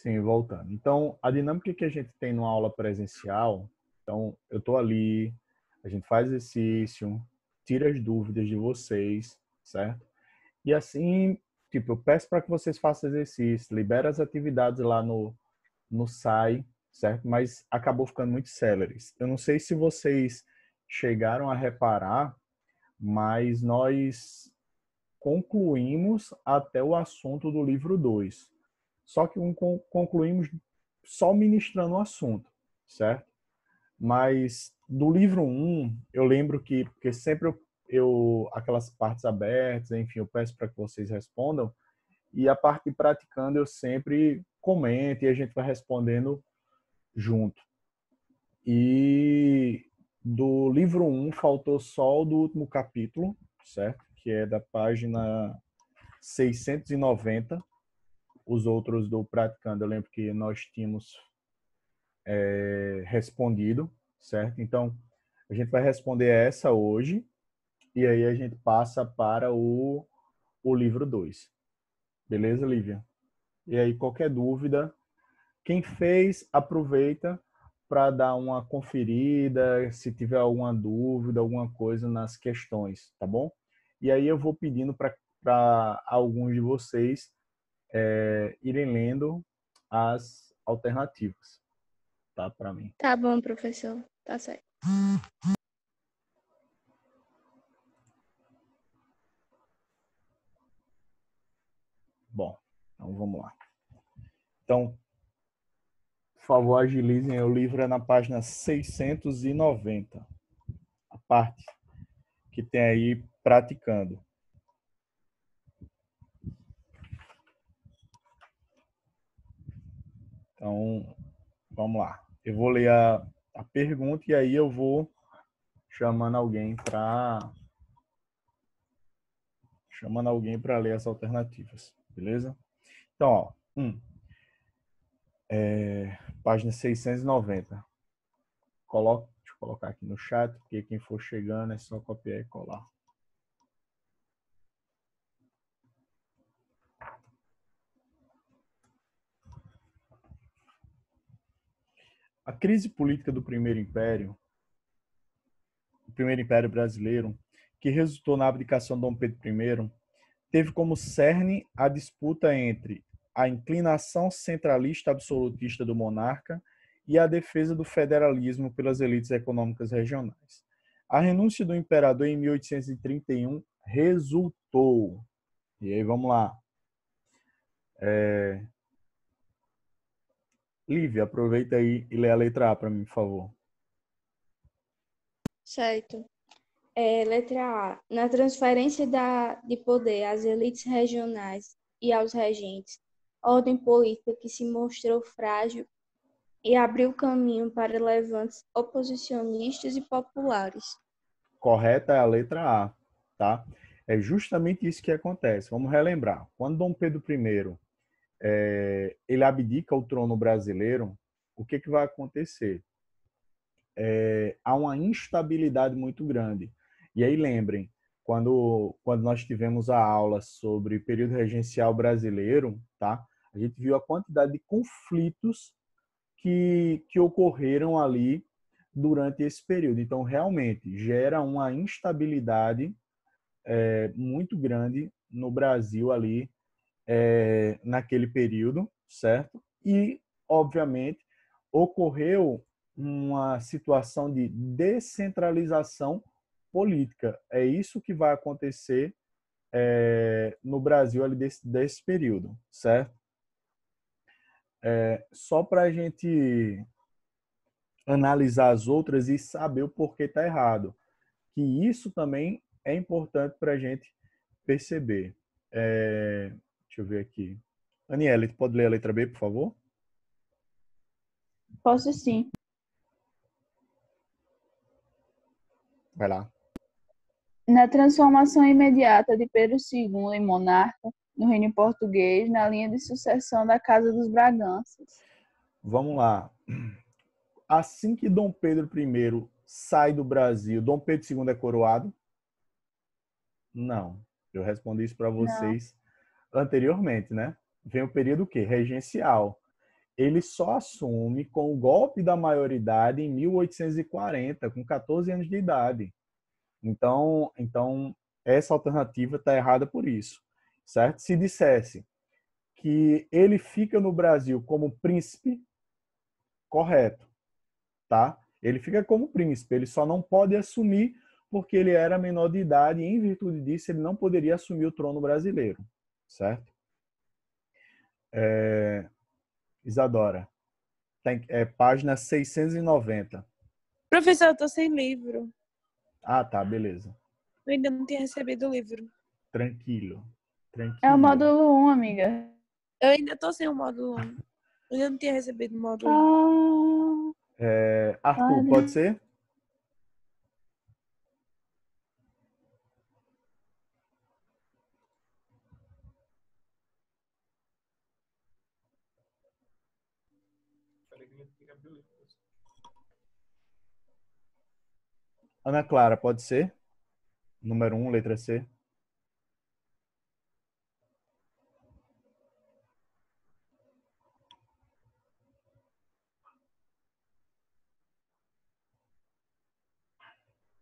Sim, voltando. Então, a dinâmica que a gente tem numa aula presencial, então, eu estou ali, a gente faz exercício, tira as dúvidas de vocês, certo? E assim, tipo, eu peço para que vocês façam exercício, libera as atividades lá no SAI, certo? Mas acabou ficando muito céleres. Eu não sei se vocês chegaram a reparar, mas nós concluímos até o assunto do livro 2. Só que concluímos só ministrando o assunto, certo? Mas do livro 1, eu lembro que, porque sempre aquelas partes abertas, enfim, eu peço para que vocês respondam, e a parte praticando eu sempre comento e a gente vai respondendo junto. E do livro 1 faltou só o do último capítulo, certo? Que é da página 690. Os outros do praticando, eu lembro que nós tínhamos respondido, certo? Então, a gente vai responder essa hoje e aí a gente passa para o livro 2. Beleza, Lívia? E aí, qualquer dúvida, quem fez, aproveita para dar uma conferida, se tiver alguma dúvida, alguma coisa nas questões, tá bom? E aí eu vou pedindo para alguns de vocês irem lendo as alternativas, tá? Para mim. Tá bom, professor. Tá certo. Bom, então vamos lá. Então, por favor, agilizem. O livro é na página 690. A parte que tem aí praticando. Então, vamos lá. Eu vou ler a pergunta e aí eu vou chamando alguém para ler as alternativas, beleza? Então, ó, página 690. Deixa eu colocar aqui no chat, porque quem for chegando é só copiar e colar. A crise política do Primeiro Império Brasileiro, que resultou na abdicação de Dom Pedro I, teve como cerne a disputa entre a inclinação centralista absolutista do monarca e a defesa do federalismo pelas elites econômicas regionais. A renúncia do imperador em 1831 resultou. E aí, vamos lá. Lívia, aproveita aí e lê a letra A para mim, por favor. Certo. Letra A. Na transferência de poder às elites regionais e aos regentes, ordem política que se mostrou frágil e abriu caminho para levantes oposicionistas e populares. Correta é a letra A, tá? É justamente isso que acontece. Vamos relembrar. Quando Dom Pedro I ele abdica o trono brasileiro, o que vai acontecer? Há uma instabilidade muito grande. E aí lembrem, quando nós tivemos a aula sobre período regencial brasileiro, tá? A gente viu a quantidade de conflitos que ocorreram ali durante esse período. Então, realmente, gera uma instabilidade muito grande no Brasil ali naquele período, certo? E, obviamente, ocorreu uma situação de descentralização política. É isso que vai acontecer no Brasil ali desse período, certo? Só para a gente analisar as outras e saber o porquê está errado. Que isso também é importante para a gente perceber. Deixa eu ver aqui. Aniele, tu pode ler a letra B, por favor? Posso sim. Vai lá. Na transformação imediata de Pedro II em monarca no reino português, na linha de sucessão da Casa dos Braganças. Vamos lá. Assim que Dom Pedro I sai do Brasil, Dom Pedro II é coroado? Não. Eu respondi isso para vocês anteriormente, né? Vem o período o quê? Regencial. ele só assume com o golpe da maioridade em 1840, com 14 anos de idade. Então essa alternativa está errada por isso, certo? Se dissesse que ele fica no Brasil como príncipe, correto, tá? Ele fica como príncipe, ele só não pode assumir porque ele era menor de idade e, em virtude disso, ele não poderia assumir o trono brasileiro, certo? Isadora, página 690. Professor, eu tô sem livro. Ah, tá, beleza. Eu ainda não tinha recebido o livro. Tranquilo. É o módulo 1, amiga. Eu ainda tô sem o módulo 1. Eu ainda não tinha recebido o módulo 1. Arthur, Olha. pode ser? Ana Clara, pode ser? Número 1, letra C.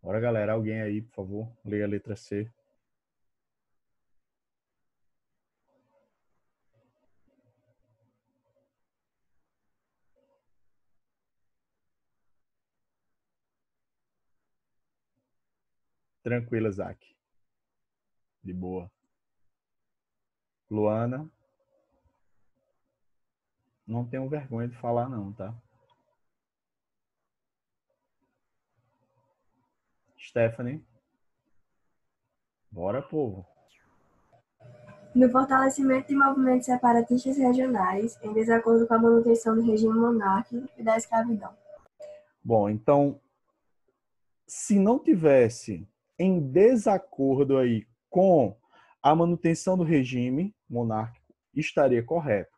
Bora, galera. Alguém aí, por favor, leia a letra C. Tranquila, Zac. De boa. Luana. Não tenho vergonha de falar, não, tá? Stephanie. Bora, povo. No fortalecimento de movimentos separatistas regionais, em desacordo com a manutenção do regime monárquico e da escravidão. Bom, então, se não tivesse em desacordo aí com a manutenção do regime monárquico, estaria correto,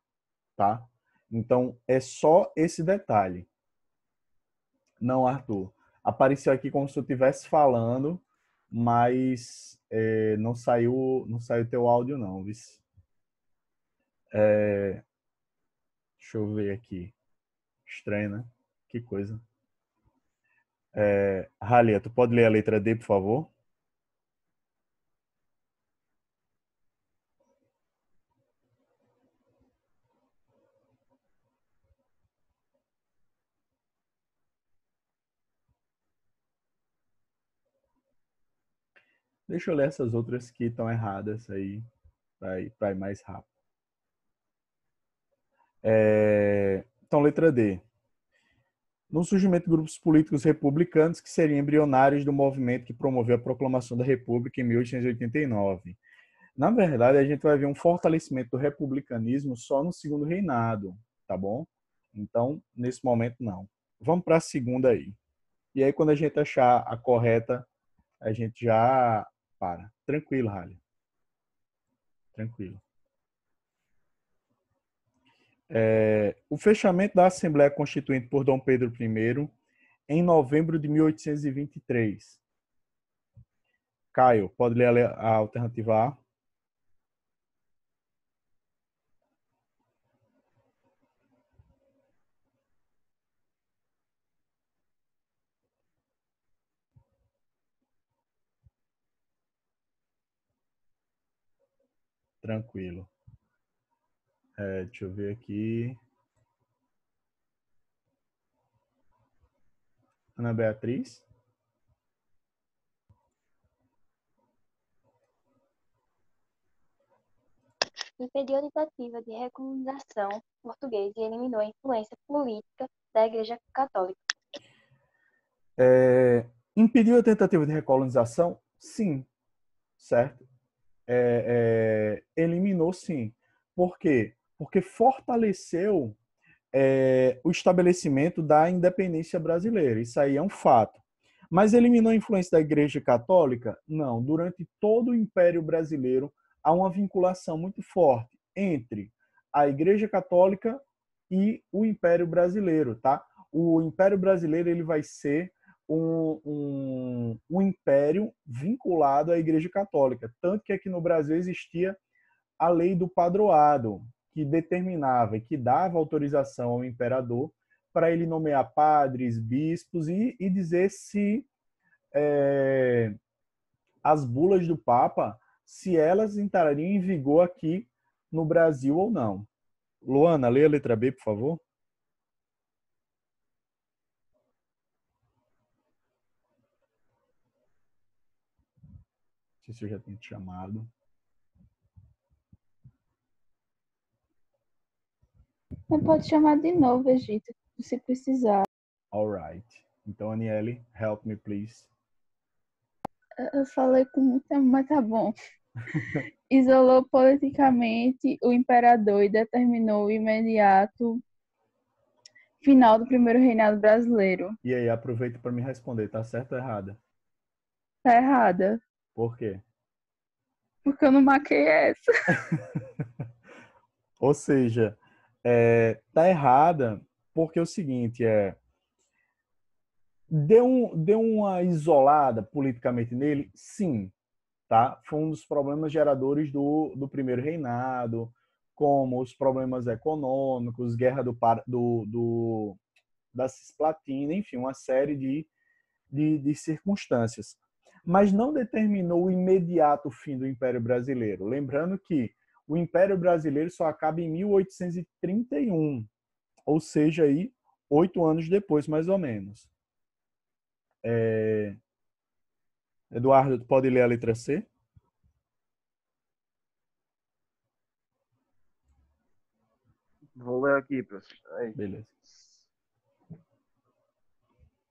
tá? Então, é só esse detalhe. Não, Arthur. Apareceu aqui como se eu estivesse falando, mas não saiu teu áudio, não, viu? Deixa eu ver aqui. Estranho, né? Que coisa. Halia, tu pode ler a letra D, por favor? Deixa eu ler essas outras que estão erradas aí, para ir mais rápido. Então, letra D. No surgimento de grupos políticos republicanos que seriam embrionários do movimento que promoveu a proclamação da República em 1889. Na verdade, a gente vai ver um fortalecimento do republicanismo só no segundo reinado, tá bom? Então, nesse momento, não. Vamos para a segunda aí. E aí, quando a gente achar a correta, a gente já para. Tranquilo, Rally. Tranquilo. O fechamento da Assembleia Constituinte por Dom Pedro I em novembro de 1823. Caio, pode ler a alternativa A? Tranquilo. Deixa eu ver aqui. Ana Beatriz? Impediu a tentativa de recolonização portuguesa e eliminou a influência política da Igreja Católica. Impediu a tentativa de recolonização? Sim. Certo? Eliminou, sim. Por quê? Porque fortaleceu o estabelecimento da independência brasileira. Isso aí é um fato. Mas eliminou a influência da Igreja Católica? Não. Durante todo o Império Brasileiro, há uma vinculação muito forte entre a Igreja Católica e o Império Brasileiro, tá? O Império Brasileiro ele vai ser um império vinculado à Igreja Católica. Tanto que aqui no Brasil existia a lei do padroado, que determinava e que dava autorização ao imperador para ele nomear padres, bispos e dizer se as bulas do Papa, se elas entrariam em vigor aqui no Brasil ou não. Luana, lê a letra B, por favor. Não sei se eu já tenho te chamado. Você pode chamar de novo, Egito, se precisar. All right. Então, Aniele, help me, please. Eu falei com muita, mas tá bom. Isolou politicamente o imperador e determinou o imediato final do primeiro reinado brasileiro. E aí, aproveita para me responder, tá certo ou errada? Tá errada. Por quê? Porque eu não marquei essa. Ou seja, tá errada porque é o seguinte, deu uma isolada politicamente nele, sim, tá? Foi um dos problemas geradores do primeiro reinado, como os problemas econômicos, guerra da Cisplatina, enfim, uma série de circunstâncias. Mas não determinou o imediato fim do Império Brasileiro. Lembrando que o Império Brasileiro só acaba em 1831, ou seja, aí 8 anos depois, mais ou menos. Eduardo, tu pode ler a letra C? Vou ler aqui, professor. Aí. Beleza.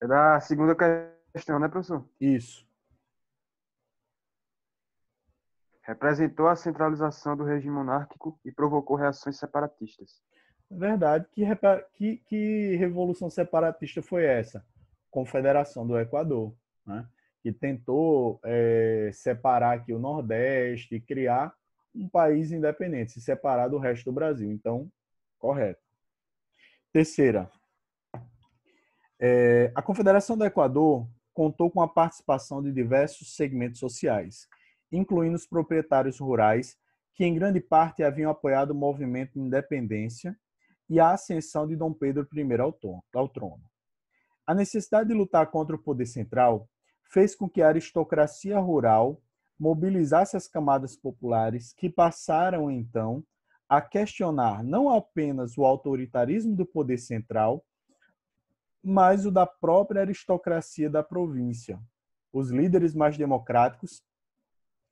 É da segunda questão, né, professor? Isso. Representou a centralização do regime monárquico e provocou reações separatistas. Verdade. Que revolução separatista foi essa? Confederação do Equador, né? Que tentou separar aqui o Nordeste e criar um país independente, se separar do resto do Brasil. Então, correto. Terceira. A Confederação do Equador contou com a participação de diversos segmentos sociais, incluindo os proprietários rurais, que em grande parte haviam apoiado o movimento de independência e a ascensão de Dom Pedro I ao trono. A necessidade de lutar contra o poder central fez com que a aristocracia rural mobilizasse as camadas populares, que passaram, então, a questionar não apenas o autoritarismo do poder central, mas o da própria aristocracia da província. Os líderes mais democráticos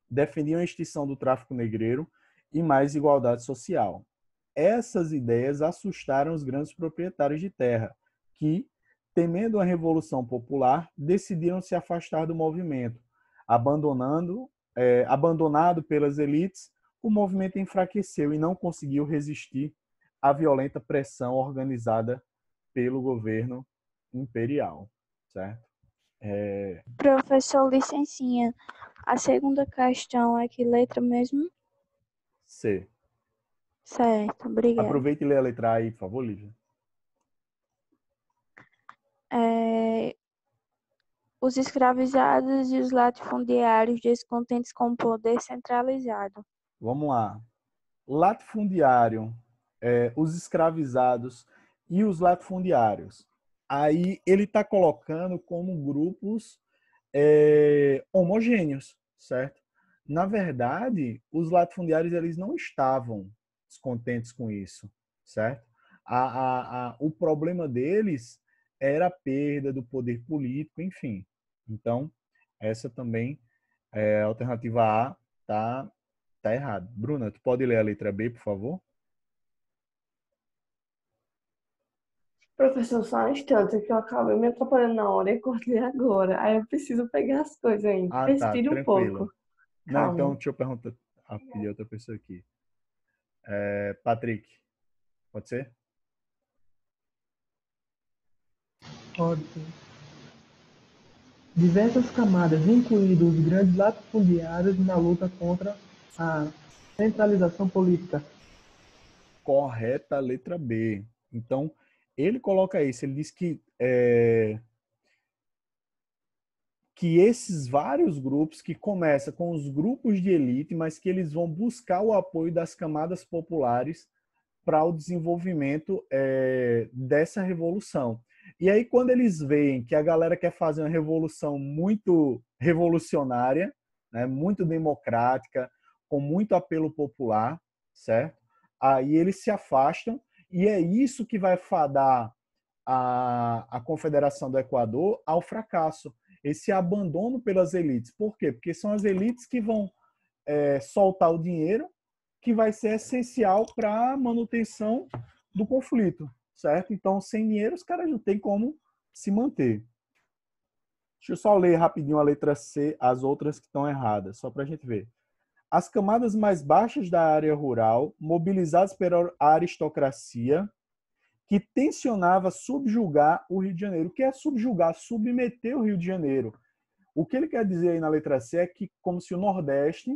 defendiam a extinção do tráfico negreiro e mais igualdade social. Essas ideias assustaram os grandes proprietários de terra, que, temendo a Revolução Popular, decidiram se afastar do movimento. Abandonado pelas elites, o movimento enfraqueceu e não conseguiu resistir à violenta pressão organizada pelo governo imperial, certo? Professor, licencinha. A segunda questão é que letra mesmo? C. Certo, obrigada. Aproveite e lê a letra A aí, por favor, Lívia. Os escravizados e os latifundiários descontentes com o poder centralizado. Vamos lá. Latifundiário, os escravizados e os latifundiários. Aí ele está colocando como grupos homogêneos, certo? Na verdade, os latifundiários eles não estavam descontentes com isso, certo? O problema deles era a perda do poder político, enfim. Então, essa também, a alternativa A, tá errado. Bruna, tu pode ler a letra B, por favor? Professor, só um instante que eu acabei me atrapalhando na hora e cortei agora. Aí eu preciso pegar as coisas ainda. Ah, tá, Respire um tranquilo. pouco. Não, Calma. então deixa eu perguntar, pedir outra pessoa aqui. Patrick, pode ser? Pode ser. Diversas camadas, incluindo os grandes latifundiários, na luta contra a centralização política. Correta a letra B. Então, ele coloca isso, ele diz que esses vários grupos, que começa com os grupos de elite, mas que eles vão buscar o apoio das camadas populares para o desenvolvimento dessa revolução. E aí, quando eles veem que a galera quer fazer uma revolução muito revolucionária, né, muito democrática, com muito apelo popular, certo? Aí eles se afastam, e é isso que vai fadar a Confederação do Equador ao fracasso. Esse abandono pelas elites. Por quê? Porque são as elites que vão soltar o dinheiro, que vai ser essencial para a manutenção do conflito, certo? Então, sem dinheiro, os caras não têm como se manter. Deixa eu só ler rapidinho a letra C, as outras que estão erradas, só para a gente ver. As camadas mais baixas da área rural, mobilizadas pela aristocracia, que tensionava subjugar o Rio de Janeiro. O que é subjugar? Submeter o Rio de Janeiro. O que ele quer dizer aí na letra C é que como se o Nordeste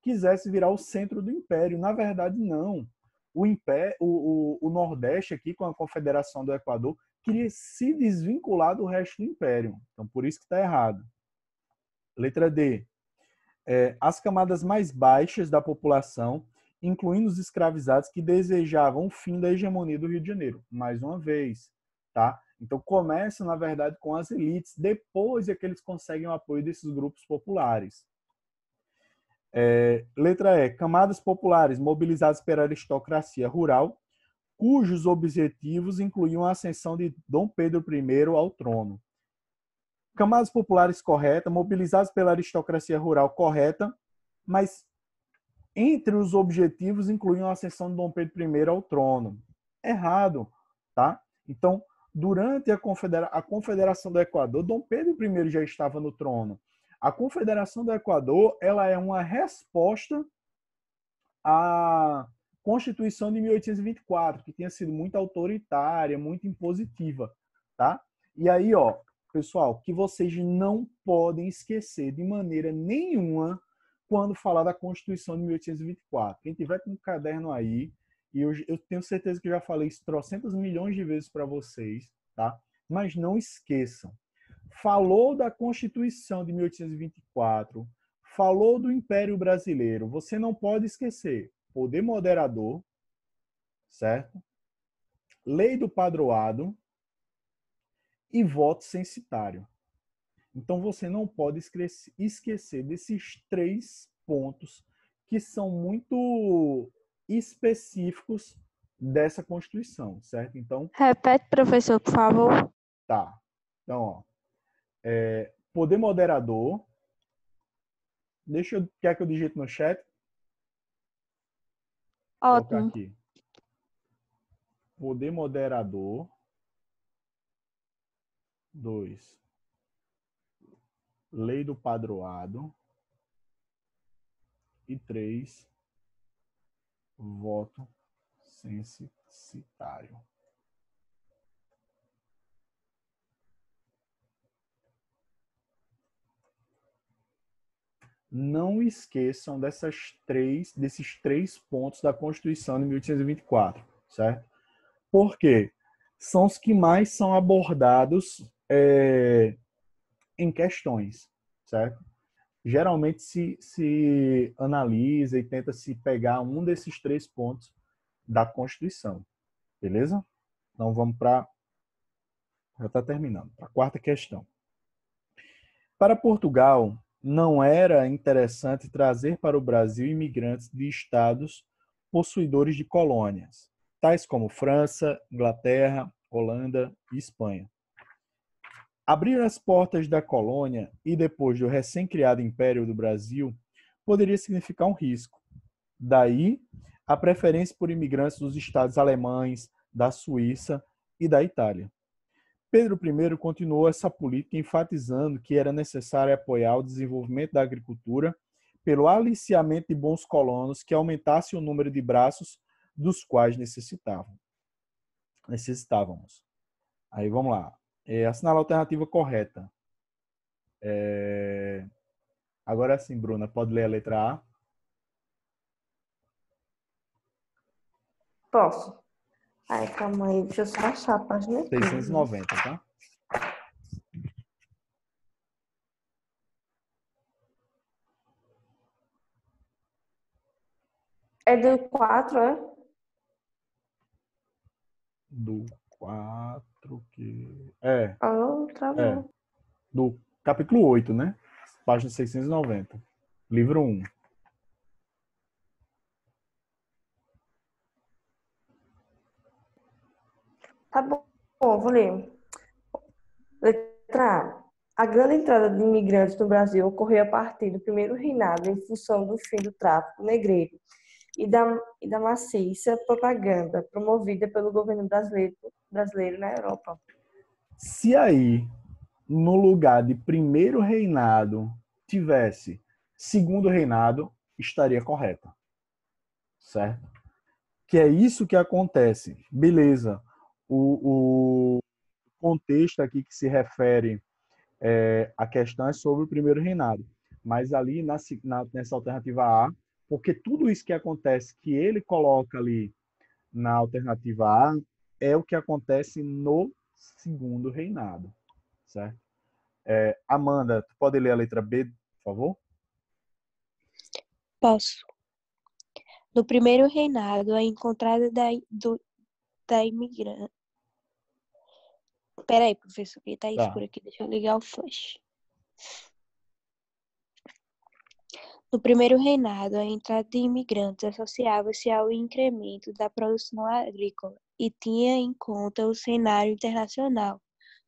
quisesse virar o centro do Império. Na verdade, não. O Nordeste aqui, com a Confederação do Equador, queria se desvincular do resto do Império. Então, por isso que está errado. Letra D. As camadas mais baixas da população, incluindo os escravizados que desejavam o fim da hegemonia do Rio de Janeiro. Mais uma vez, tá? Então, começa, na verdade, com as elites, depois é que eles conseguem o apoio desses grupos populares. Letra E. Camadas populares mobilizadas pela aristocracia rural, cujos objetivos incluíam a ascensão de Dom Pedro I ao trono. Camadas populares correta, mobilizadas pela aristocracia rural correta, mas entre os objetivos incluíam a ascensão de Dom Pedro I ao trono. Errado, tá? Então, durante a Confederação do Equador, Dom Pedro I já estava no trono. A Confederação do Equador, ela é uma resposta à Constituição de 1824, que tinha sido muito autoritária, muito impositiva, tá? E aí, ó, pessoal, que vocês não podem esquecer de maneira nenhuma quando falar da Constituição de 1824. Quem tiver com um caderno aí, e eu tenho certeza que eu já falei isso trocentas milhões de vezes para vocês, tá? Mas não esqueçam. Falou da Constituição de 1824, falou do Império Brasileiro, você não pode esquecer poder moderador, certo? Lei do padroado e voto censitário. Então, você não pode esquecer desses 3 pontos que são muito específicos dessa Constituição, certo? Então, Repete, professor, por favor. tá. Então, ó, poder moderador. Quer que eu digite no chat? Vou colocar Ótimo. aqui. Poder moderador. 2. Lei do padroado. E 3. Voto censitário. Não esqueçam desses 3 pontos da Constituição de 1824, certo? Por quê? São os que mais são abordados em questões, certo? Geralmente se analisa e tenta se pegar um desses 3 pontos da Constituição, beleza? Então vamos para... Já está terminando. Para a 4ª questão. Para Portugal, não era interessante trazer para o Brasil imigrantes de estados possuidores de colônias, tais como França, Inglaterra, Holanda e Espanha. Abrir as portas da colônia e depois do recém-criado Império do Brasil poderia significar um risco. Daí, a preferência por imigrantes dos estados alemães, da Suíça e da Itália. Pedro I continuou essa política enfatizando que era necessário apoiar o desenvolvimento da agricultura pelo aliciamento de bons colonos que aumentasse o número de braços dos quais necessitávamos. Aí vamos lá. Assinala a alternativa correta. Agora sim, Bruna, pode ler a letra A? Posso. Ai, calma aí, deixa eu só achar a página aqui. 690, tá? É do 4, é? do 4, que... Travou. do capítulo 8, né? Página 690. Livro 1. Tá bom, vou ler. Letra A. A grande entrada de imigrantes no Brasil ocorreu a partir do primeiro reinado em função do fim do tráfico negreiro e da maciça propaganda promovida pelo governo brasileiro na Europa. Se aí, no lugar de primeiro reinado, tivesse segundo reinado, estaria correta. Certo? Que é isso que acontece. Beleza. O contexto aqui que se refere a questão é sobre o primeiro reinado. Mas ali nessa alternativa A, porque tudo isso que acontece, que ele coloca ali na alternativa A, é o que acontece no segundo reinado. Certo? Amanda, tu pode ler a letra B, por favor? Posso. No primeiro reinado, a encontrada da imigrante. Peraí, professor, que tá escuro aqui. Deixa eu ligar o flash. No primeiro reinado, a entrada de imigrantes associava-se ao incremento da produção agrícola e tinha em conta o cenário internacional,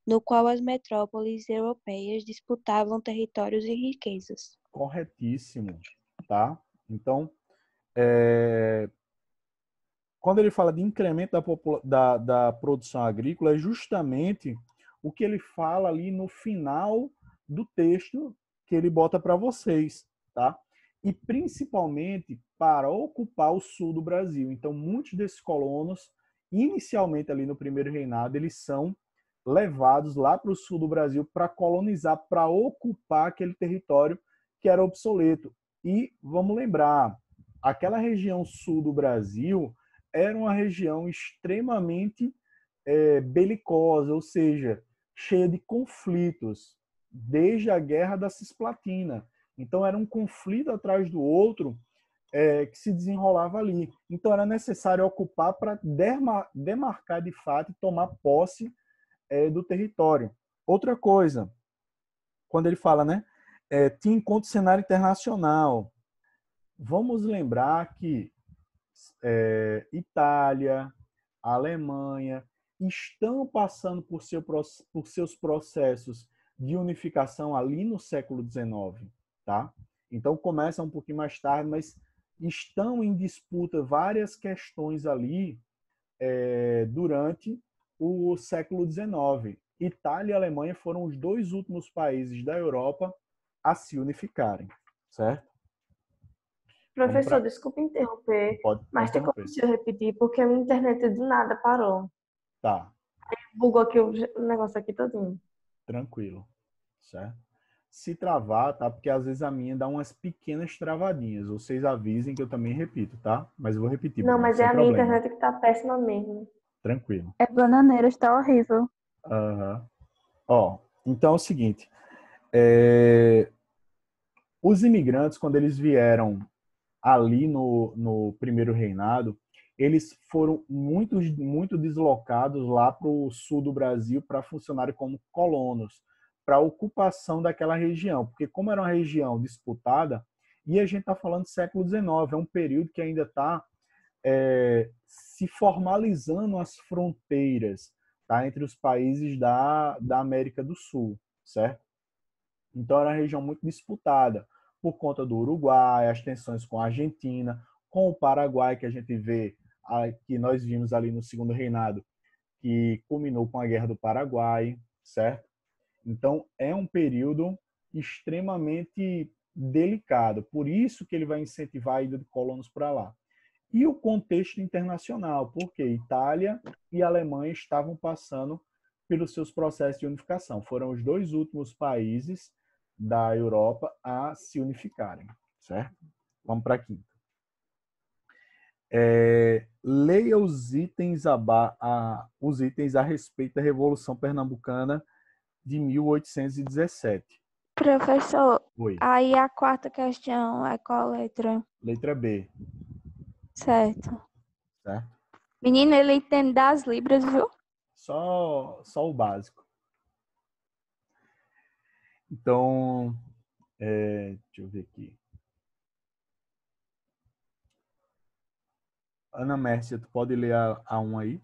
no qual as metrópoles europeias disputavam territórios e riquezas. Corretíssimo, tá? Então, quando ele fala de incremento da produção agrícola, é justamente o que ele fala ali no final do texto que ele bota para vocês, tá? E principalmente para ocupar o sul do Brasil. Então, muitos desses colonos, inicialmente ali no primeiro reinado, eles são levados lá para o sul do Brasil para colonizar, para ocupar aquele território que era obsoleto. E vamos lembrar, aquela região sul do Brasil era uma região extremamente belicosa, ou seja, cheia de conflitos, desde a Guerra da Cisplatina. Então, era um conflito atrás do outro que se desenrolava ali. Então, era necessário ocupar para demarcar de fato e tomar posse do território. Outra coisa, quando ele fala, né, tinha em conta o cenário internacional. Vamos lembrar que Itália, Alemanha estão passando por seus processos de unificação ali no século XIX, tá? Então começa um pouquinho mais tarde, mas estão em disputa várias questões ali durante o século XIX. Itália e Alemanha foram os dois últimos países da Europa a se unificarem, certo? Professor, desculpe interromper, mas tem como você repetir, porque a minha internet do nada parou. Tá. Bugou aqui o negócio aqui todinho. Tranquilo, certo? Se travar, tá? Porque às vezes a minha dá umas pequenas travadinhas. Vocês avisem que eu também repito, tá? Mas eu vou repetir. Não, mas é a minha internet que tá péssima mesmo. Tranquilo. É bananeira, está horrível. Ó, então é o seguinte. Os imigrantes, quando eles vieram ali no primeiro reinado, eles foram muito deslocados lá para o sul do Brasil para funcionarem como colonos, para a ocupação daquela região. Porque como era uma região disputada, e a gente está falando do século XIX, é um período que ainda está se formalizando as fronteiras, tá, entre os países da América do Sul, certo? Então era uma região muito disputada por conta do Uruguai, as tensões com a Argentina, com o Paraguai, que a gente vê, que nós vimos ali no segundo reinado, que culminou com a Guerra do Paraguai, certo? Então é um período extremamente delicado, por isso que ele vai incentivar a ida de colonos para lá. E o contexto internacional, porque Itália e Alemanha estavam passando pelos seus processos de unificação. Foram os dois últimos países da Europa a se unificarem, certo? Vamos para a quinta. Leia os itens a respeito da Revolução Pernambucana de 1817. Professor, Oi. Aí a quarta questão é qual letra? Letra B. Certo. Certo? Menino, ele entende das libras, viu? Só o básico. Então, deixa eu ver aqui. Ana Mércia, tu pode ler a 1 aí?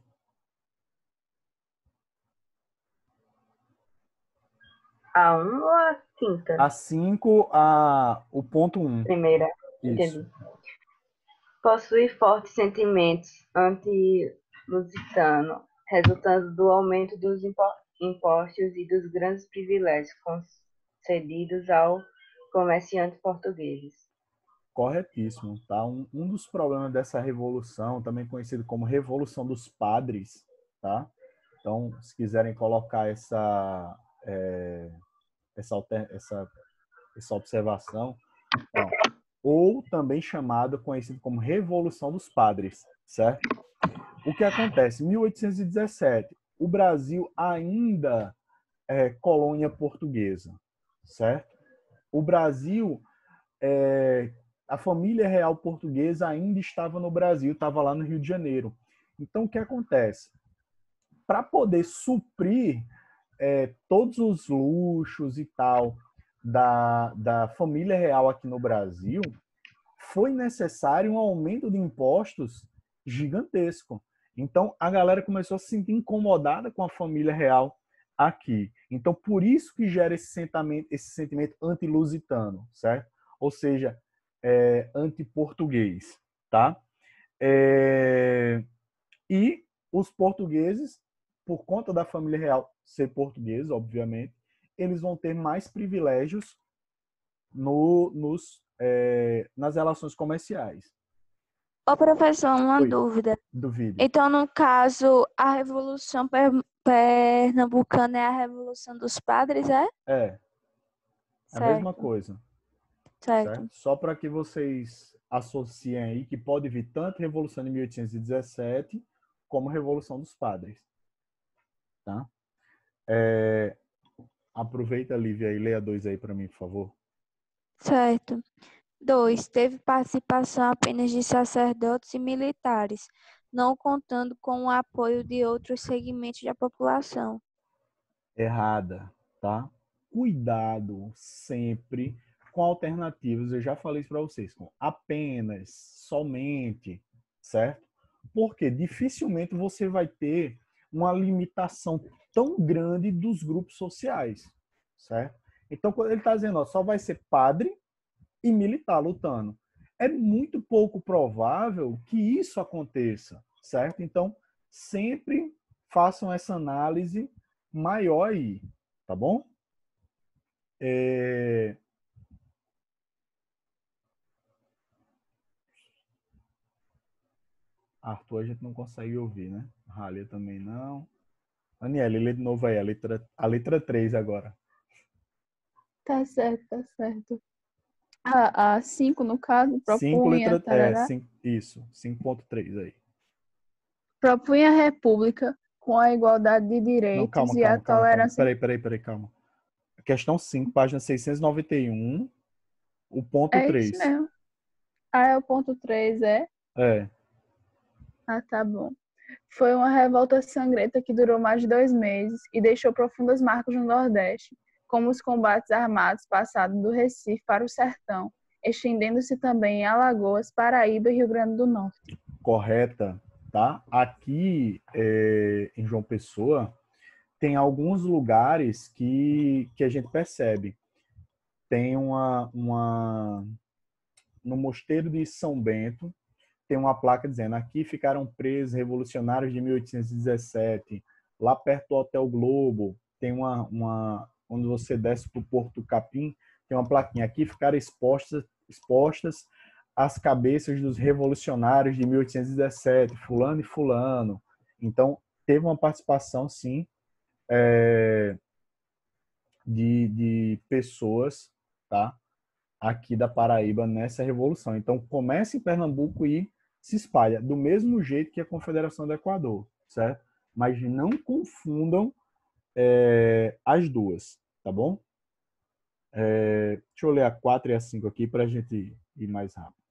A 1 ou a 5? A 5, o ponto 1. Primeira, Isso. entendi. Possui fortes sentimentos anti-lusitano, resultando do aumento dos impostos e dos grandes privilégios concedidos aos comerciantes portugueses. Corretíssimo, tá? Um dos problemas dessa revolução, também conhecido como Revolução dos Padres, tá? Então, se quiserem colocar essa observação, ó, ou também conhecido como Revolução dos Padres, certo? O que acontece? Em 1817, o Brasil ainda é colônia portuguesa, certo? O Brasil, a família real portuguesa ainda estava no Brasil, estava lá no Rio de Janeiro. Então, o que acontece? Para poder suprir todos os luxos e tal da família real aqui no Brasil, foi necessário um aumento de impostos gigantesco. Então, a galera começou a se sentir incomodada com a família real aqui. Então, por isso que gera esse sentimento anti-lusitano, certo? Ou seja, anti-português, tá? E os portugueses, por conta da família real ser portuguesa, obviamente, eles vão ter mais privilégios nas relações comerciais. Ô, professor, uma Oi, dúvida. duvido. Então, no caso, a Revolução Pernambucana é a Revolução dos Padres, é? É a mesma coisa, certo? Só para que vocês associem aí que pode vir tanto Revolução de 1817 como Revolução dos Padres, tá? Aproveita, Lívia, e leia 2 aí para mim, por favor. Certo. 2. Teve participação apenas de sacerdotes e militares, não contando com o apoio de outros segmentos da população. Errada, tá? Cuidado sempre com alternativas. Eu já falei isso para vocês, com apenas, somente, certo? Porque dificilmente você vai ter uma limitação tão grande dos grupos sociais, certo? Então, quando ele está dizendo, ó, só vai ser padre e militar lutando, é muito pouco provável que isso aconteça, certo? Então, sempre façam essa análise maior aí, tá bom? Arthur, a gente não consegue ouvir, né? Ralia também não. Aniele, lê de novo aí, a letra 3 agora. Tá certo, tá certo. A 5, no caso, 5, propunha, tarará, isso, 5.3 aí. propunha a república com a igualdade de Não, direitos calma. e a tolerância. Peraí, calma. Questão 5, página 691, o ponto É isso 3. mesmo. Ah, é o ponto 3, é? É. Ah, tá bom. Foi uma revolta sangrenta que durou mais de 2 meses e deixou profundas marcas no Nordeste, como os combates armados passados do Recife para o Sertão, estendendo-se também em Alagoas, Paraíba e Rio Grande do Norte. Correta, tá? Aqui em João Pessoa tem alguns lugares que a gente percebe. Tem no Mosteiro de São Bento, tem uma placa dizendo: aqui ficaram presos revolucionários de 1817. Lá perto do Hotel Globo tem quando você desce para o Porto Capim, tem uma plaquinha: aqui ficaram expostas as cabeças dos revolucionários de 1817, fulano e fulano. Então, teve uma participação, sim, de pessoas, tá, aqui da Paraíba nessa revolução. Então, começa em Pernambuco e se espalha do mesmo jeito que a Confederação do Equador, certo? Mas não confundam as duas, tá bom? Deixa eu ler a 4 e a 5 aqui para a gente ir mais rápido.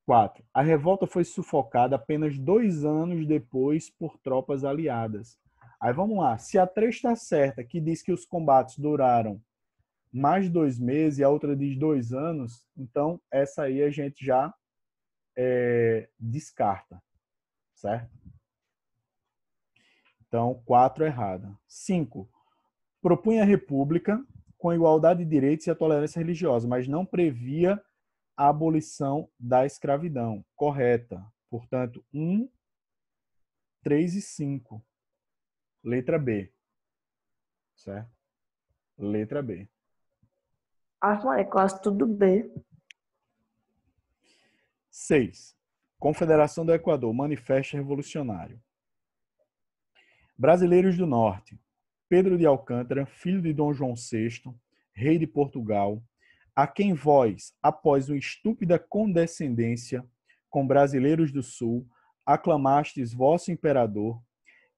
4. A revolta foi sufocada apenas 2 anos depois por tropas aliadas. Aí vamos lá. Se a 3 está certa, que diz que os combates duraram mais de 2 meses e a outra diz 2 anos, então essa aí a gente já descarta, certo? Então, 4 errada. 5. Propunha a república com igualdade de direitos e a tolerância religiosa, mas não previa a abolição da escravidão. Correta. Portanto, 1, 3 e 5. Letra B. Certo? Letra B. É quase tudo B. 6. Confederação do Equador, Manifesto Revolucionário. Brasileiros do Norte. Pedro de Alcântara, filho de Dom João VI, rei de Portugal, a quem vós, após uma estúpida condescendência com brasileiros do Sul, aclamastes vosso imperador,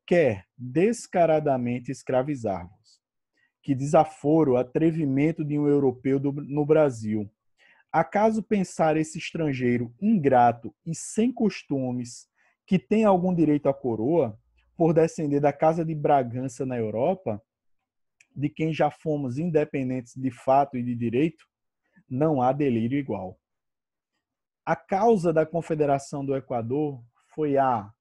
quer descaradamente escravizar-vos. Que desaforo, atrevimento de um europeu no Brasil. Acaso pensar esse estrangeiro ingrato e sem costumes, que tem algum direito à coroa, por descender da Casa de Bragança na Europa, de quem já fomos independentes de fato e de direito, não há delírio igual. A causa da Confederação do Equador foi a...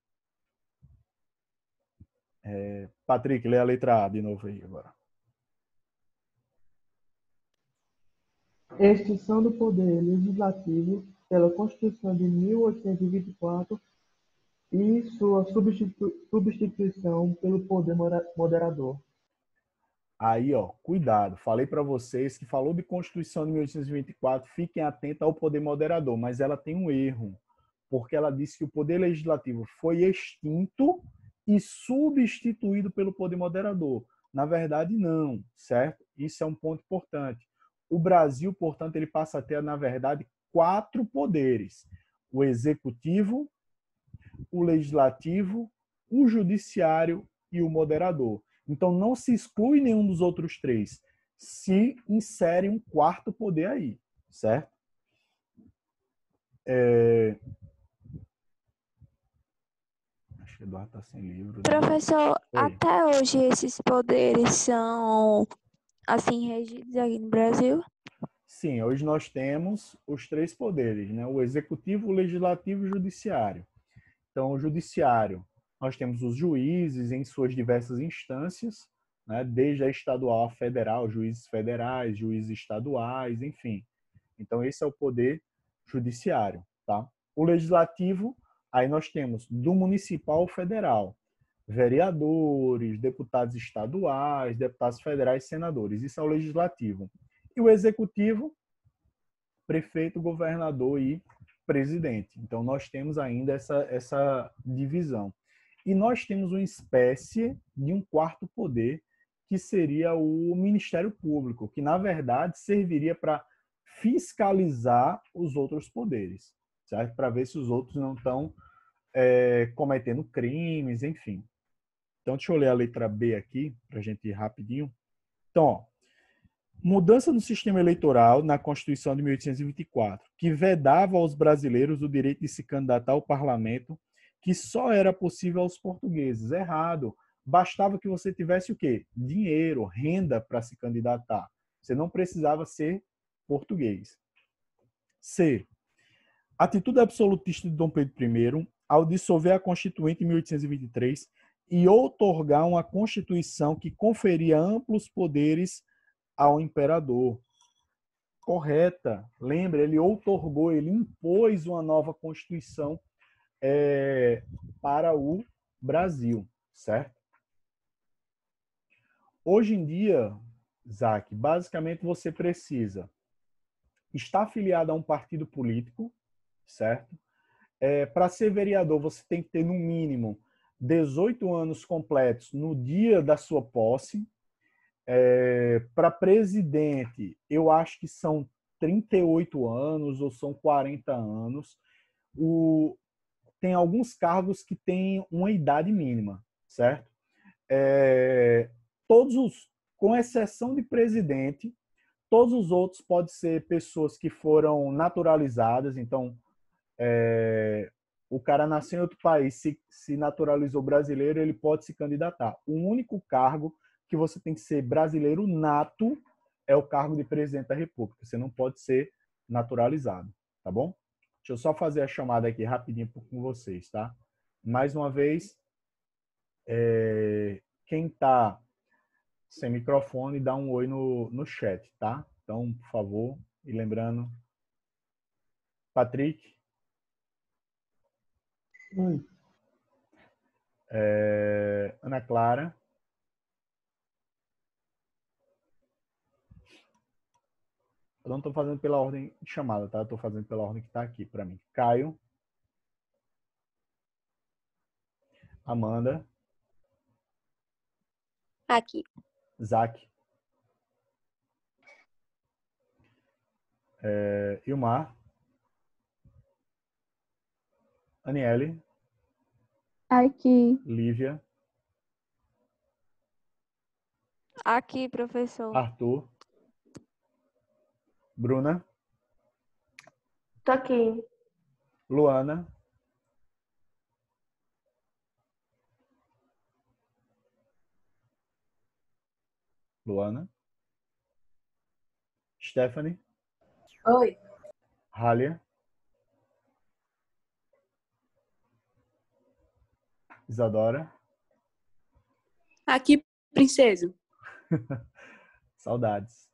Patrick, lê a letra A de novo aí agora. Extinção do poder legislativo pela Constituição de 1824 e sua substituição pelo poder moderador. Aí, ó, cuidado. Falei para vocês que falou de Constituição de 1824, fiquem atentos ao poder moderador, mas ela tem um erro, porque ela disse que o poder legislativo foi extinto e substituído pelo poder moderador. Na verdade, não, certo? Isso é um ponto importante. O Brasil, portanto, ele passa a ter, na verdade, 4 poderes: o executivo, o legislativo, o judiciário e o moderador. Então, não se exclui nenhum dos outros 3. Se insere um 4º poder aí, certo? Acho que o Eduardo está sem livro. Né? Professor, Oi. até hoje esses poderes são assim regidos aqui no Brasil? Sim, hoje nós temos os 3 poderes, né? O executivo, o legislativo e o judiciário. Então, o judiciário, nós temos os juízes em suas diversas instâncias, né? Desde a estadual a federal, juízes federais, juízes estaduais, enfim. Então, esse é o poder judiciário, tá? O legislativo, aí nós temos do municipal ao federal, vereadores, deputados estaduais, deputados federais, senadores. Isso é o legislativo. E o executivo, prefeito, governador e presidente. Então, nós temos ainda essa divisão. E nós temos uma espécie de um 4º poder, que seria o Ministério Público, que, na verdade, serviria para fiscalizar os outros poderes, certo? Para ver se os outros não estão cometendo crimes, enfim. Então, deixa eu ler a letra B aqui, para a gente ir rapidinho. Então, ó, mudança no sistema eleitoral na Constituição de 1824, que vedava aos brasileiros o direito de se candidatar ao parlamento, que só era possível aos portugueses. Errado. Bastava que você tivesse o quê? Dinheiro, renda para se candidatar. Você não precisava ser português. C. Atitude absolutista de Dom Pedro I, ao dissolver a Constituinte em 1823 e outorgar uma Constituição que conferia amplos poderes ao imperador. Correta. Lembra, ele outorgou, ele impôs uma nova Constituição para o Brasil, certo? Hoje em dia, Zac, basicamente você precisa estar afiliado a um partido político, certo? Para ser vereador, você tem que ter, no mínimo, 18 anos completos no dia da sua posse. Para presidente, eu acho que são 38 anos ou são 40 anos. Tem alguns cargos que têm uma idade mínima, certo? Com exceção de presidente, todos os outros podem ser pessoas que foram naturalizadas, então o cara nasceu em outro país, se naturalizou brasileiro, ele pode se candidatar. O único cargo que você tem que ser brasileiro nato é o cargo de presidente da República. Você não pode ser naturalizado, tá bom? Deixa eu só fazer a chamada aqui rapidinho com vocês, tá? Mais uma vez, quem tá sem microfone, dá um oi no chat, tá? Então, por favor, e lembrando, Patrick, Oi. Ana Clara, eu não estou fazendo pela ordem de chamada, tá? Eu estou fazendo pela ordem que está aqui para mim. Caio, Amanda, Aqui. Zac, Ilmar, Aniele, Aqui. Lívia, Aqui, professor. Arthur, Bruna, Tô aqui. Luana, Stephanie, Oi. Halia, Isadora, Aqui, princesa. saudades.